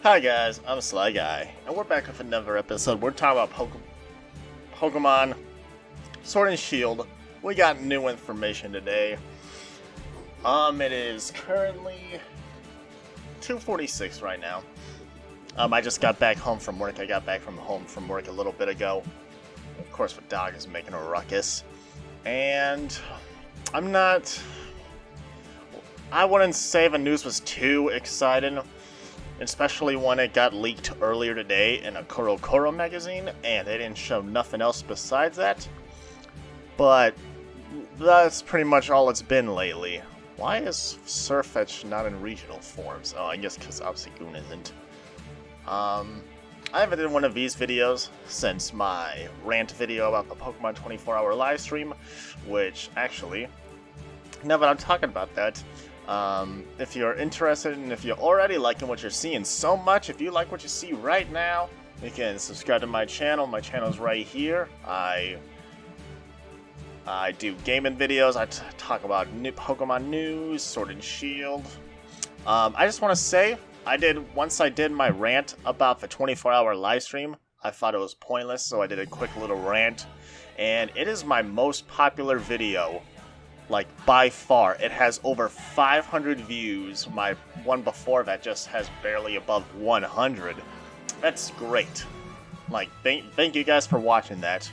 Hi guys, I'm Sly Guy, and we're back with another episode. We're talking about Pokemon Sword and Shield. We got new information today. It is currently 2:46 right now. I just got back home from work. I got back home from work a little bit ago. Of course, the dog is making a ruckus, and I wouldn't say the news was too exciting. Especially when it got leaked earlier today in a Koro magazine, and they didn't show nothing else besides that. But that's pretty much all it's been lately. Why is Surfetch not in regional forms? Oh, I guess because Obstagoon isn't. I haven't done one of these videos since my rant video about the Pokemon 24-hour live stream, which actually, now that I'm talking about that, if you're interested and if you're already liking what you're seeing so much, if you like what you see right now, you can subscribe to my channel. My channel's right here. I do gaming videos. I talk about new Pokemon news, Sword and Shield. I just want to say, once I did my rant about the 24-hour live stream, I thought it was pointless, so I did a quick little rant, and it is my most popular video. Like, by far. It has over 500 views. My one before that just has barely above 100. That's great. Like, thank you guys for watching that.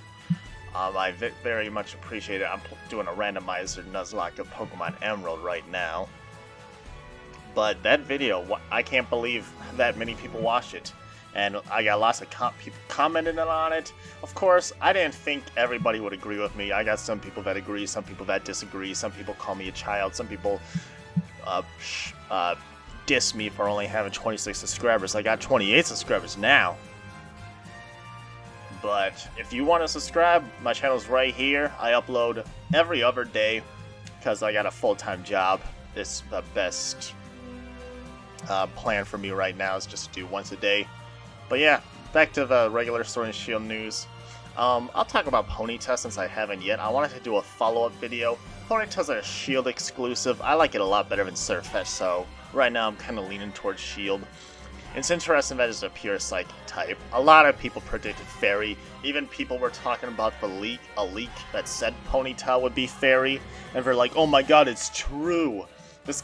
I very much appreciate it. I'm doing a randomizer Nuzlocke of Pokemon Emerald right now. But that video, I can't believe that many people watched it. And I got lots of people commenting on it. Of course, I didn't think everybody would agree with me. I got some people that agree, some people that disagree. Some people call me a child. Some people diss me for only having 26 subscribers. I got 28 subscribers now. But if you want to subscribe, my channel's right here. I upload every other day because I got a full-time job. It's the best plan for me right now is just to do once a day. But yeah, back to the regular Sword and Shield news. I'll talk about Ponyta since I haven't yet. I wanted to do a follow-up video. Ponyta's a Shield exclusive. I like it a lot better than Surfetch, so right now I'm kind of leaning towards Shield. It's interesting that it's a pure Psychic type. A lot of people predicted Fairy. Even people were talking about a leak that said Ponyta would be Fairy. And they're like, oh my god, it's true! This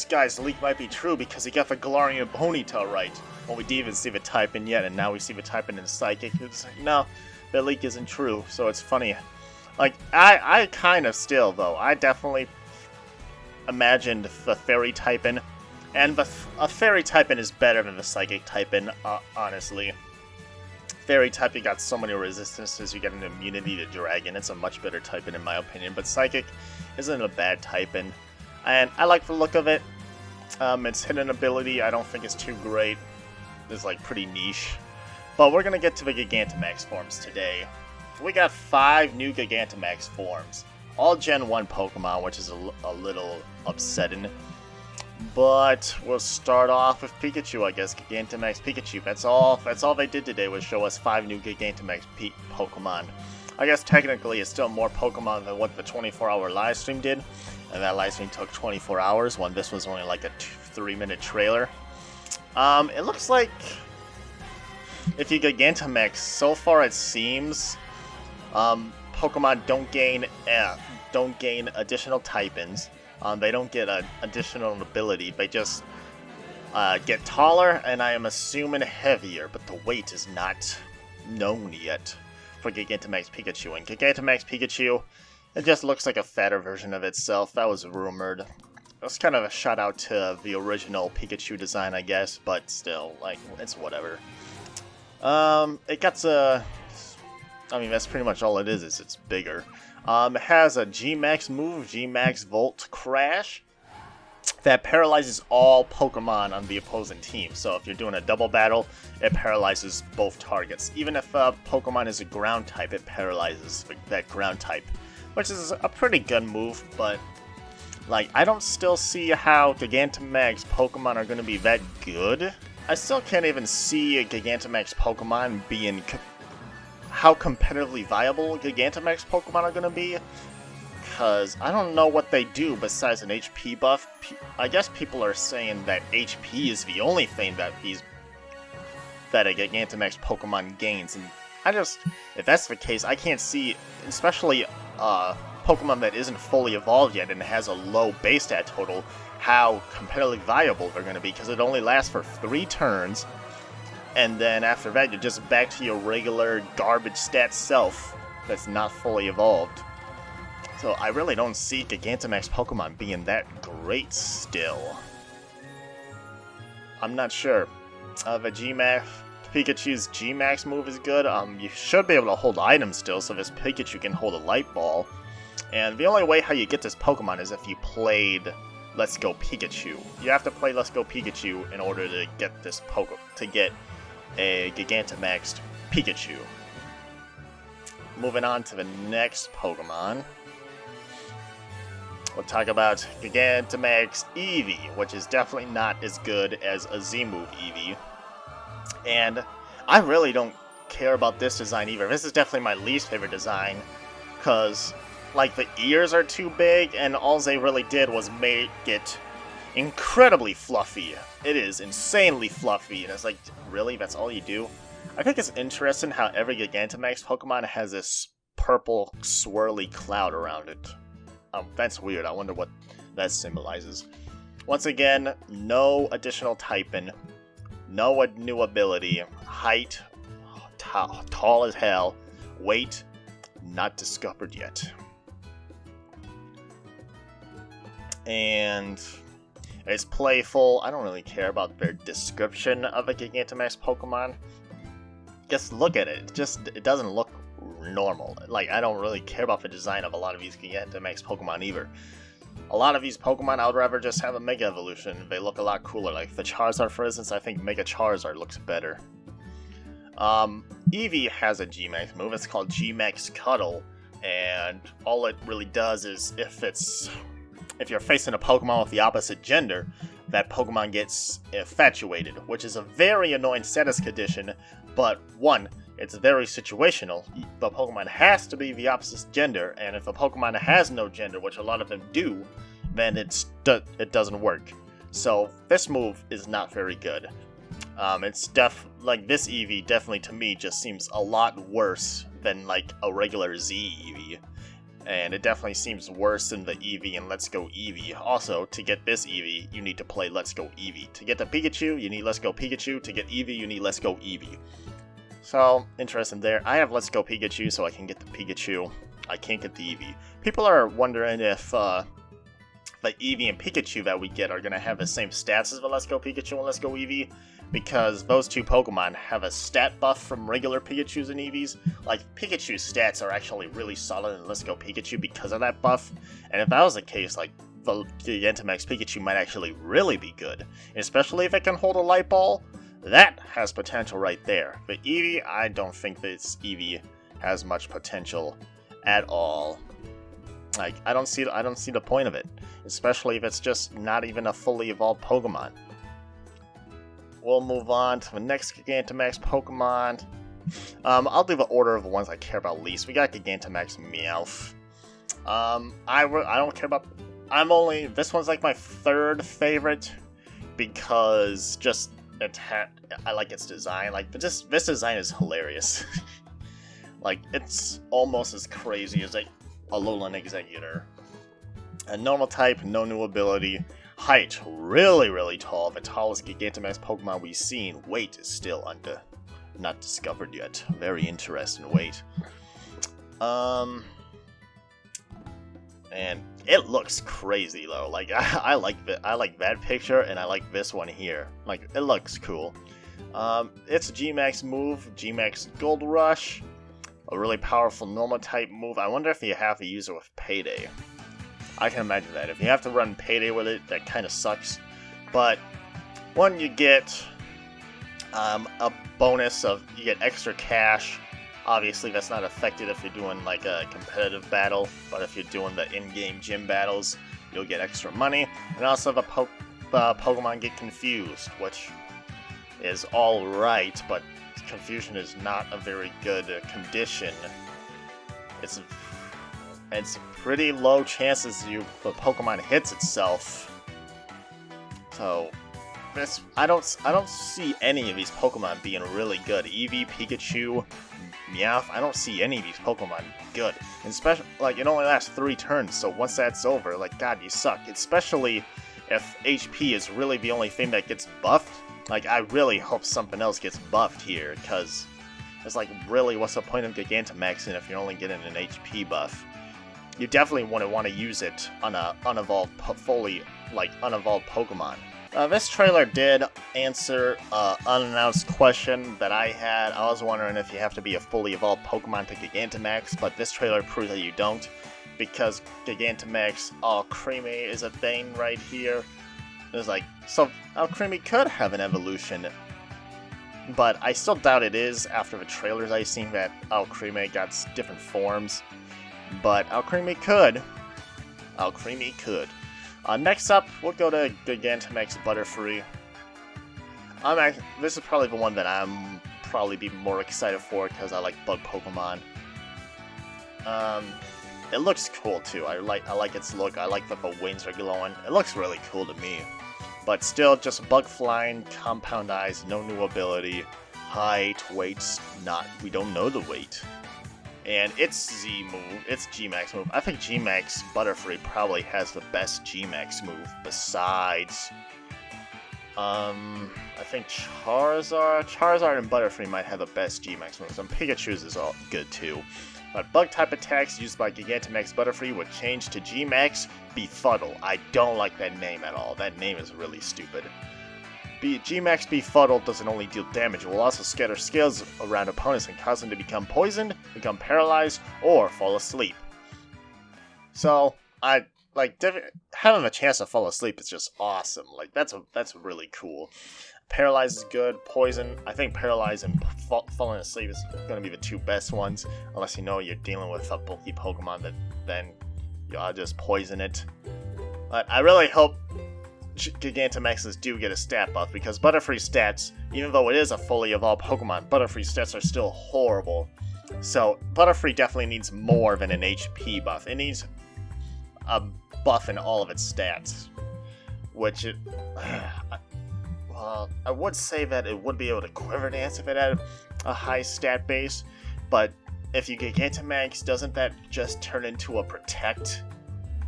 guy's leak might be true because he got the Galarian Ponyta right. Well, we didn't even see the typing yet, and now we see the typing in Psychic. It's like, no, the leak isn't true, so it's funny. Like, I kind of still, though, I definitely imagined the Fairy typing, and a Fairy typing is better than the Psychic typing, honestly. Fairy typing got so many resistances, you get an immunity to Dragon. It's a much better typing in my opinion, but Psychic isn't a bad typing. And I like the look of it. Its hidden ability, I don't think is too great. It's like pretty niche. But we're gonna get to the Gigantamax forms today. We got 5 new Gigantamax forms. All Gen 1 Pokemon, which is a little upsetting. But we'll start off with Pikachu, I guess. Gigantamax Pikachu. That's all they did today was show us 5 new Gigantamax Pokemon. I guess technically it's still more Pokemon than what the 24-hour live stream did. And that live stream took 24 hours when this was only like a 3-minute trailer. It looks like if you Gigantamax, so far it seems Pokemon don't gain additional type-ins. They don't get an additional ability. They just get taller, and I am assuming heavier, but the weight is not known yet for Gigantamax Pikachu. And Gigantamax Pikachu, it just looks like a fatter version of itself. That was rumored. It's kind of a shout out to the original Pikachu design, I guess, but still, like, it's whatever. It got I mean, that's pretty much all it is it's bigger. It has a G-Max move, G-Max Volt Crash, that paralyzes all Pokemon on the opposing team. So if you're doing a double battle, it paralyzes both targets. Even if a Pokemon is a ground type, it paralyzes that ground type, which is a pretty good move, but like, I don't still see how Gigantamax Pokemon are going to be that good. I still can't even see a Gigantamax Pokemon being how competitively viable Gigantamax Pokemon are going to be. because I don't know what they do besides an HP buff. I guess people are saying that HP is the only thing that a Gigantamax Pokemon gains, and if that's the case, I can't see, especially Pokemon that isn't fully evolved yet and has a low base stat total, how competitively viable they're going to be, because it only lasts for 3 turns, and then after that you're just back to your regular garbage stat self that's not fully evolved. So I really don't see Gigantamax Pokemon being that great still. I'm not sure. Pikachu's G-Max move is good. You should be able to hold items still, so this Pikachu can hold a Light Ball. And the only way how you get this Pokemon is if you played Let's Go Pikachu. You have to play Let's Go Pikachu in order to get this to get a Gigantamax Pikachu. Moving on to the next Pokemon. We'll talk about Gigantamax Eevee, which is definitely not as good as a Z-move Eevee. And I really don't care about this design either. This is definitely my least favorite design, because like the ears are too big, and all they really did was make it incredibly fluffy. It is insanely fluffy, and it's like, really? That's all you do? I think it's interesting how every Gigantamax Pokemon has this purple swirly cloud around it. That's weird. I wonder what that symbolizes. Once again, no additional typing, no new ability, height, tall as hell, weight, not discovered yet. And it's playful. I don't really care about their description of a Gigantamax Pokemon. Just look at it. It doesn't look normal. Like, I don't really care about the design of a lot of these Gigantamax Pokemon either. A lot of these Pokemon, I would rather just have a Mega Evolution. They look a lot cooler. Like the Charizard, for instance, I think Mega Charizard looks better. Eevee has a G-Max move. It's called G-Max Cuddle, and all it really does is if you're facing a Pokemon with the opposite gender, that Pokemon gets infatuated, which is a very annoying status condition, but one, it's very situational. The Pokemon has to be the opposite gender, and if a Pokemon has no gender, which a lot of them do, then it doesn't work. So this move is not very good. This Eevee definitely to me just seems a lot worse than like a regular Z Eevee. And it definitely seems worse than the Eevee in Let's Go Eevee. Also, to get this Eevee, you need to play Let's Go Eevee. To get the Pikachu, you need Let's Go Pikachu. To get Eevee, you need Let's Go Eevee. So, interesting there. I have Let's Go Pikachu, so I can get the Pikachu. I can't get the Eevee. People are wondering if the Eevee and Pikachu that we get are going to have the same stats as the Let's Go Pikachu and Let's Go Eevee, because those two Pokemon have a stat buff from regular Pikachus and Eevees. Like, Pikachu's stats are actually really solid in Let's Go Pikachu because of that buff, and if that was the case, like, the Gigantamax Pikachu might actually really be good, especially if it can hold a Light Ball. That has potential right there. But Eevee, I don't think this Eevee has much potential at all. Like, I don't see the point of it, especially if it's just not even a fully evolved Pokemon. We'll move on to the next Gigantamax Pokemon. I'll do the order of the ones I care about least. We got Gigantamax Meowth. I don't care about. This one's like my third favorite because just. I like its design. Like, this design is hilarious. Like, it's almost as crazy as a Alolan Executor. A normal type, no new ability. Height, really, really tall. The tallest Gigantamax Pokemon we've seen. Weight is still not discovered yet. Very interesting weight. And it looks crazy though. Like, I like that picture, and I like this one here. Like, it looks cool. It's a G-Max move, G-Max Gold Rush, a really powerful normal type move. I wonder if you have to use it with Payday. I can imagine that. If you have to run Payday with it, that kind of sucks. But one, you get a bonus of, you get extra cash. Obviously, that's not affected if you're doing like a competitive battle, but if you're doing the in-game gym battles, you'll get extra money. And also the Pokemon get confused, which is alright, but confusion is not a very good condition. it's pretty low chances the Pokemon hits itself. So this, I don't see any of these Pokemon being really good. Eevee, Pikachu, Meowth, I don't see any of these Pokemon good. And especially, like, it only lasts 3 turns, so once that's over, like, God, you suck. Especially if HP is really the only thing that gets buffed. Like, I really hope something else gets buffed here, because it's like, really, what's the point of Gigantamaxing if you're only getting an HP buff? You definitely wouldn't want to use it on a unevolved, fully, like, unevolved Pokemon. This trailer did answer an unannounced question that I had. I was wondering if you have to be a fully evolved Pokemon to Gigantamax, but this trailer proves that you don't, because Gigantamax Alcremie is a thing right here. It's like, so Alcremie could have an evolution, but I still doubt it is after the trailers I've seen that Alcremie got different forms. But Alcremie could. Alcremie could. Next up, we'll go to Gigantamax Butterfree. This is probably the one that I'm probably be more excited for because I like bug Pokemon. It looks cool too. I like its look. I like that the wings are glowing. It looks really cool to me. But still, just bug flying, compound eyes, no new ability, height, weights, we don't know the weight. And its G-Max move. I think G-Max Butterfree probably has the best G-Max move besides, I think Charizard and Butterfree might have the best G-Max moves, and Pikachu's is all good too. But bug-type attacks used by Gigantamax Butterfree would change to G-Max Befuddle. I don't like that name at all. That name is really stupid. G-Max Befuddle doesn't only deal damage, it will also scatter scales around opponents and cause them to become poisoned, become paralyzed, or fall asleep. So, having a chance to fall asleep is just awesome. Like, that's really cool. Paralyze is good. Poison, I think Paralyze and falling asleep is going to be the 2 best ones, unless you know you're dealing with a bulky Pokemon that then you'll just poison it. But I really hope Gigantamaxes do get a stat buff, because Butterfree's stats, even though it is a fully evolved Pokemon, Butterfree's stats are still horrible. So Butterfree definitely needs more than an HP buff. It needs a buff in all of its stats, which I would say that it would be able to Quiver Dance if it had a high stat base, but if you Gigantamax, doesn't that just turn into a Protect?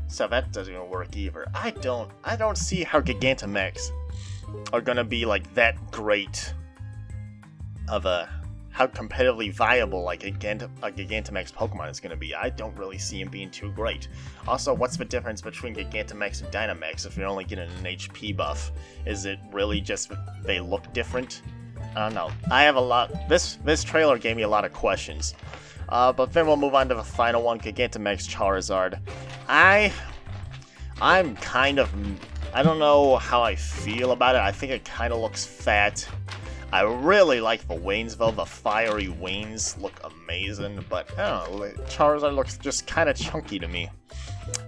So that doesn't even work either. I don't see how Gigantamax are gonna be like that great of how competitively viable like a Gigantamax Pokemon is gonna be. I don't really see him being too great. Also, what's the difference between Gigantamax and Dynamax if you're only getting an HP buff? Is it really just they look different? I don't know. I have a lot. This trailer gave me a lot of questions. But then we'll move on to the final one, Gigantamax Charizard. I'm kind of, I don't know how I feel about it. I think it kind of looks fat. I really like the wings though. The fiery wings look amazing, but I don't know, Charizard looks just kind of chunky to me.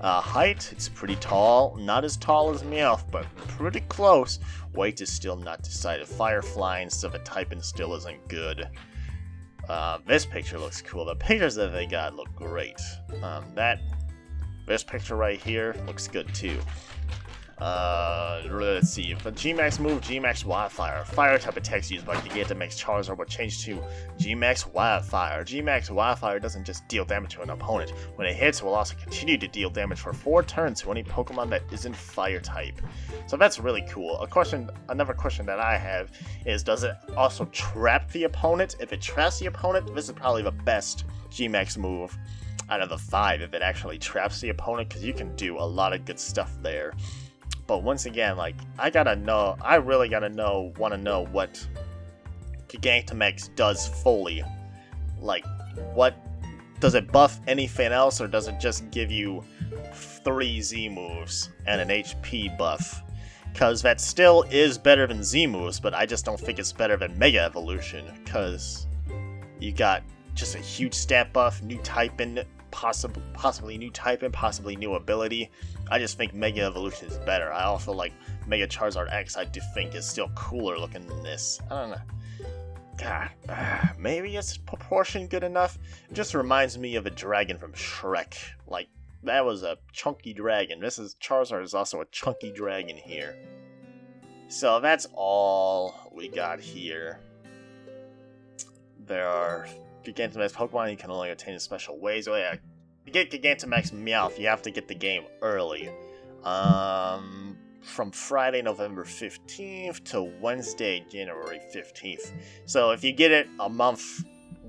Height, it's pretty tall. Not as tall as Meowth, but pretty close. Weight is still not decided. Fire flying, so the typing still isn't good. This picture looks cool. The pictures that they got look great. This picture right here looks good too. Let's see. The G-Max move, G-Max Wildfire. Fire type attacks used by Gigantamax Charizard will change to G-Max Wildfire. G-Max Wildfire doesn't just deal damage to an opponent. When it hits, it will also continue to deal damage for 4 turns to any Pokemon that isn't Fire type. So that's really cool. Another question that I have is, does it also trap the opponent? If it traps the opponent, this is probably the best G-Max move out of the 5 if it actually traps the opponent, because you can do a lot of good stuff there. But once again, like, I really want to know what Gigantamax does fully. Like, what, does it buff anything else, or does it just give you 3 Z moves and an HP buff? Because that still is better than Z moves, but I just don't think it's better than Mega Evolution, because you got just a huge stat buff, new typing, possibly new typing, possibly new ability. I just think Mega Evolution is better. I also like Mega Charizard X. I do think is still cooler looking than this. I don't know. God, maybe it's proportion good enough. It just reminds me of a dragon from Shrek. Like, that was a chunky dragon. This is Charizard is also a chunky dragon here. So that's all we got here. There are Gigantamax Pokemon you can only obtain in special ways. Oh yeah, to get Gigantamax Meowth, you have to get the game early. From Friday, November 15th to Wednesday, January 15th. So if you get it a month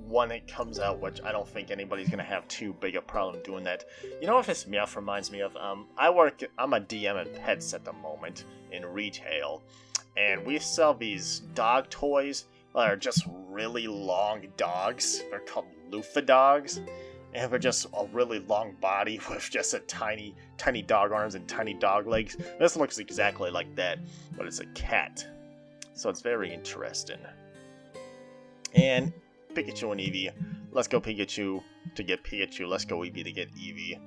when it comes out, which I don't think anybody's gonna have too big a problem doing that. You know what this Meowth reminds me of? I'm a DM at Pets at the moment in retail, and we sell these dog toys that are just really long dogs. They're called loofah dogs. And they're just a really long body with just a tiny dog arms and tiny dog legs. This looks exactly like that, but it's a cat. So it's very interesting. And Pikachu and Eevee. Let's go Pikachu to get Pikachu. Let's go Eevee to get Eevee.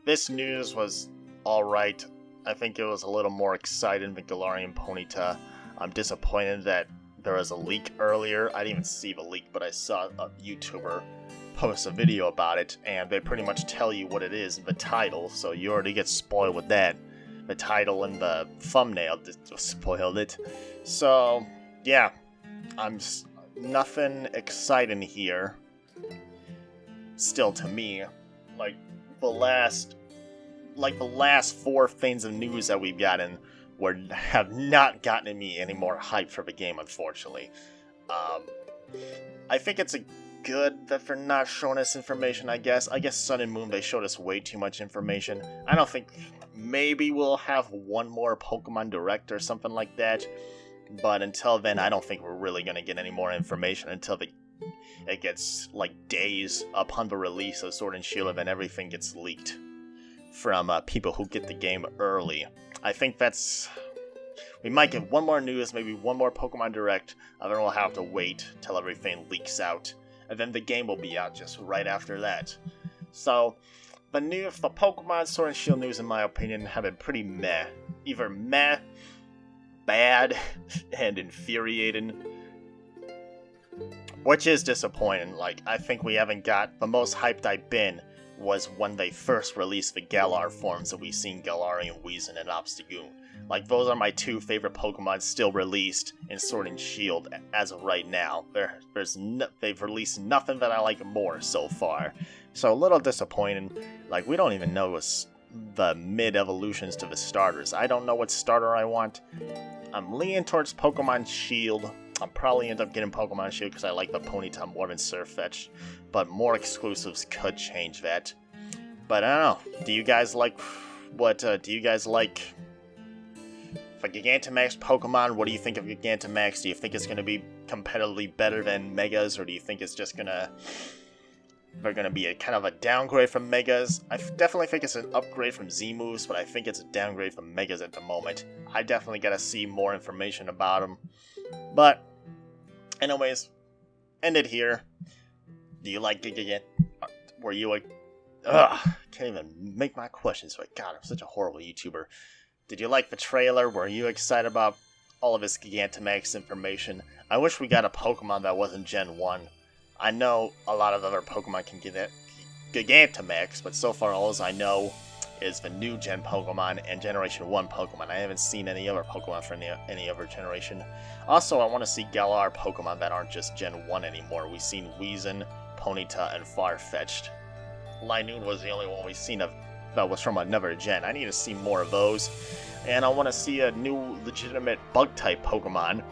This news was alright. I think it was a little more exciting than Galarian Ponyta. I'm disappointed that there was a leak earlier. I didn't even see the leak, but I saw a YouTuber post a video about it, and they pretty much tell you what it is in the title, so you already get spoiled with that. The title and the thumbnail just spoiled it. So, yeah, nothing exciting here. Still, to me, like the last 4 things of news that we've gotten have not gotten me any more hype for the game, unfortunately. I think it's good that they're not showing us information, I guess. Sun and Moon, they showed us way too much information. I don't think... Maybe we'll have one more Pokemon Direct or something like that. But until then, I don't think we're really going to get any more information until it gets, like, days upon the release of Sword and Shield, and then everything gets leaked from people who get the game early. I think that's... We might get one more news, maybe one more Pokemon Direct, and then we'll have to wait till everything leaks out. And then the game will be out just right after that. So, the Pokemon Sword and Shield news, in my opinion, have been pretty meh. Either meh, bad, and infuriating. Which is disappointing. Like, I think we haven't got... The most hyped I've been was when they first released the Galar forms that we've seen Galarian, Weezing, and Obstagoon. Like, those are my 2 favorite Pokemon still released in Sword and Shield as of right now. They've released nothing that I like more so far. So, a little disappointing. Like, we don't even know the mid-evolutions to the starters. I don't know what starter I want. I'm leaning towards Pokemon Shield. I'll probably end up getting Pokemon Shield because I like the Ponyta more than Surfetch. But more exclusives could change that. But I don't know. Do you guys like... do you guys like... For Gigantamax Pokemon, what do you think of Gigantamax? Do you think it's going to be competitively better than Megas, or do you think it's just they're going to be a kind of a downgrade from Megas? I definitely think it's an upgrade from Z-Moves, but I think it's a downgrade from Megas at the moment. I definitely got to see more information about them. But, anyways, end it here. Do you like Gigant? Were you like... Can't even make my questions right. God, I'm such a horrible YouTuber. Did you like the trailer? Were you excited about all of this Gigantamax information? I wish we got a Pokemon that wasn't Gen 1. I know a lot of other Pokemon can get it Gigantamax, but so far all I know is the new Gen Pokemon and Generation 1 Pokemon. I haven't seen any other Pokemon from any other generation. Also, I want to see Galar Pokemon that aren't just Gen 1 anymore. We've seen Weezing, Ponyta, and Farfetch'd. Linoon was the only one we've seen that was from another gen. I need to see more of those. And I want to see a new legitimate Bug-type Pokemon.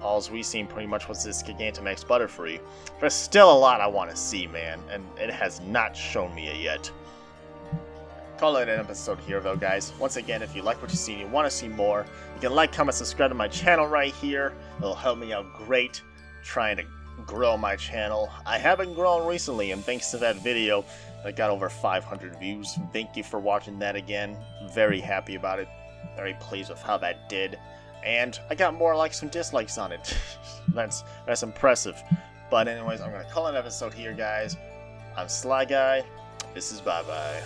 All we've seen pretty much was this Gigantamax Butterfree. There's still a lot I want to see, man, and it has not shown me it yet. Call it an episode here, though, guys. Once again, if you like what you see and you want to see more, you can like, comment, subscribe to my channel right here. It'll help me out great trying to grow my channel. I haven't grown recently, and thanks to that video, I got over 500 views. Thank you for watching that again. Very happy about it. Very pleased with how that did. And I got more likes and dislikes on it. That's impressive. But anyways, I'm going to call it an episode here, guys. I'm Sly Guy. This is bye-bye.